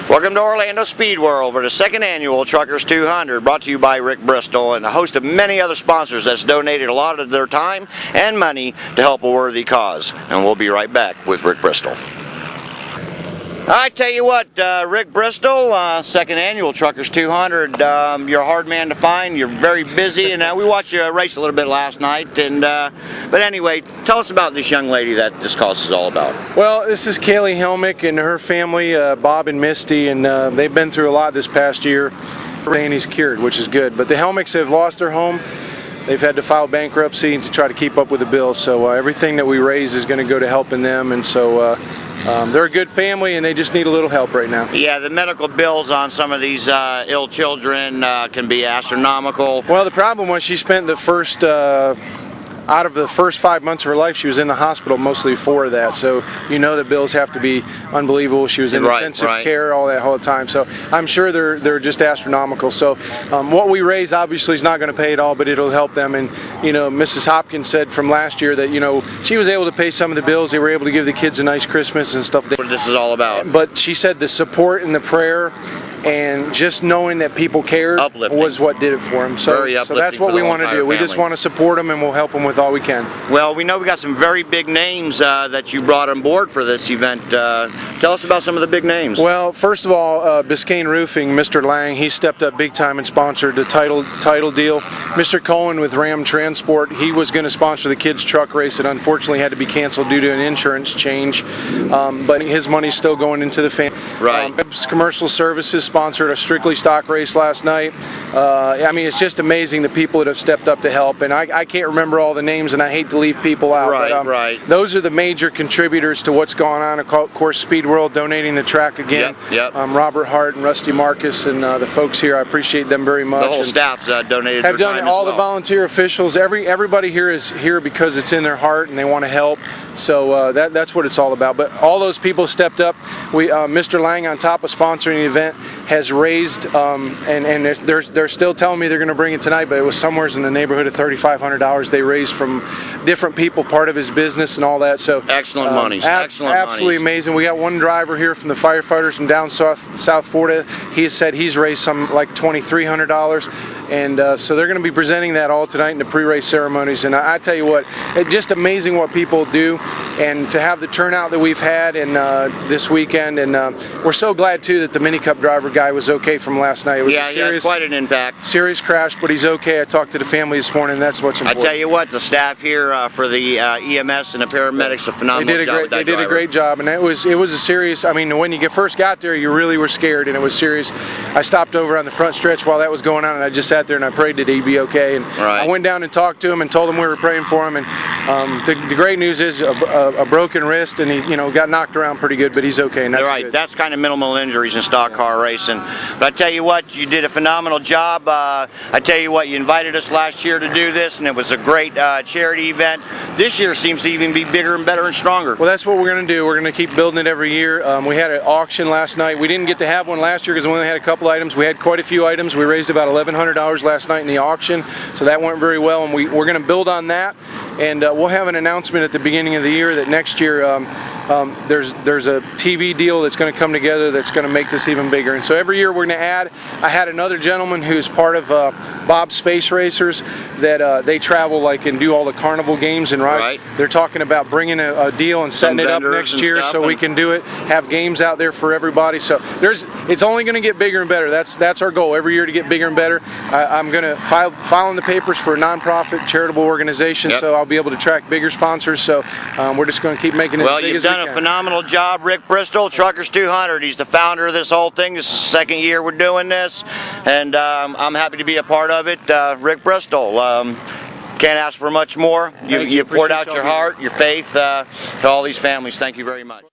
Welcome to Orlando Speed World for the second annual Truckers 200, brought to you by Rick Bristol and a host of many other sponsors that's donated a lot of their time and money to help a worthy cause. And we'll be right back with Rick Bristol. I tell you what, Rick Bristol, second annual Truckers 200. You're a hard man to find. You're very busy, and we watched you race a little bit last night. And but anyway, tell us about this young lady that this cause is all about. Well, this is Kaylee Helmick and her family, Bob and Misty, and they've been through a lot this past year. Danny's cured, which is good. But the Helmicks have lost their home. They've had to file bankruptcy to try to keep up with the bills. So everything that we raise is going to go to helping them, and so. They're a good family and they just need a little help right now. Yeah, the medical bills on some of these ill children can be astronomical. Well, the problem was she spent the first, out of the first 5 months of her life, she was in the hospital mostly for that. So you know the bills have to be unbelievable. She was in intensive care all that whole time. So I'm sure they're just astronomical. So what we raise obviously is not going to pay it all, but it'll help them. And you know, Mrs. Hopkins said from last year that she was able to pay some of the bills. They were able to give the kids a nice Christmas and stuff. That's what this is all about. But she said the support and the prayer and just knowing that people cared was what did it for them. So that's what we want to do. We just want to support them and we'll help them with all we can. Well, we know we got some very big names that you brought on board for this event. Tell us about some of the big names. Well, first of all, Biscayne Roofing, Mr. Lang, he stepped up big time and sponsored the title deal. Mr. Cohen with Ram Transport, he was going to sponsor the kids' truck race. It unfortunately had to be canceled due to an insurance change, but his money's still going into the family. Right. Commercial Services sponsored a strictly stock race last night. I mean, it's just amazing the people that have stepped up to help, and I can't remember all the names, and I hate to leave people out. Right. Those are the major contributors to what's going on. Of course, Speed World donating the track again. Yep. Robert Hart and Rusty Marcus and the folks here, I appreciate them very much. The whole staff's donated. Have done it. All the volunteer officials. Everybody here is here because it's in their heart and they want to help. So that's what it's all about. But all those people stepped up. Mr. Lang, on top of sponsoring the event, has raised, and they're still telling me they're going to bring it tonight, but it was somewhere in the neighborhood of $3,500 they raised from different people, part of his business and all that. So excellent monies. Absolutely amazing. We got one driver here from the firefighters from down South Florida. He said he's raised some like $2,300, and so they're going to be presenting that all tonight in the pre-race ceremonies. And I tell you what, it's just amazing what people do, and to have the turnout that we've had in this weekend. And we're so glad too that the mini cup driver guy was okay from last night. It was a serious, quite an impact. Serious crash, but he's okay. I talked to the family this morning. That's what's important. I tell you what, the staff here for the EMS and the paramedics, a phenomenal job. They did a great job, and it was a serious. I mean, when you first got there, you really were scared, and it was serious. I stopped over on the front stretch while that was going on, and I just sat there and I prayed that he'd be okay. And I went down and talked to him and told him we were praying for him. And the great news is a broken wrist, and he got knocked around pretty good, but he's okay. And that's good. That's kind of minimal injuries in stock car racing. But I tell you what, you did a phenomenal job. I tell you what, you invited us last year to do this, and it was a great charity event. This year seems to even be bigger and better and stronger. Well, that's what we're going to do. We're going to keep building it every year. We had an auction last night. We didn't get to have one last year because we only had a couple items. We had quite a few items. We raised about $1,100 last night in the auction, so that went very well, and we're going to build on that. And we'll have an announcement at the beginning of the year that next year there's a TV deal that's going to come together that's going to make this even bigger. And so every year we're going to add. I had another gentleman who's part of Bob's Space Racers that they travel and do all the carnival games and rides. Right. They're talking about bringing a deal and setting it up next year so we can do it, have games out there for everybody. So it's only going to get bigger and better. That's our goal, every year to get bigger and better. I'm going to file in the papers for a nonprofit charitable organization, so I'll be able to track bigger sponsors. So we're just going to keep making it as big as we can. Well, you've done a phenomenal job, Rick Bristol, Truckers 200. He's the founder of this whole thing. This is the second year we're doing this, and I'm happy to be a part of it. Rick Bristol, can't ask for much more. You poured out your heart, your faith to all these families. Thank you very much.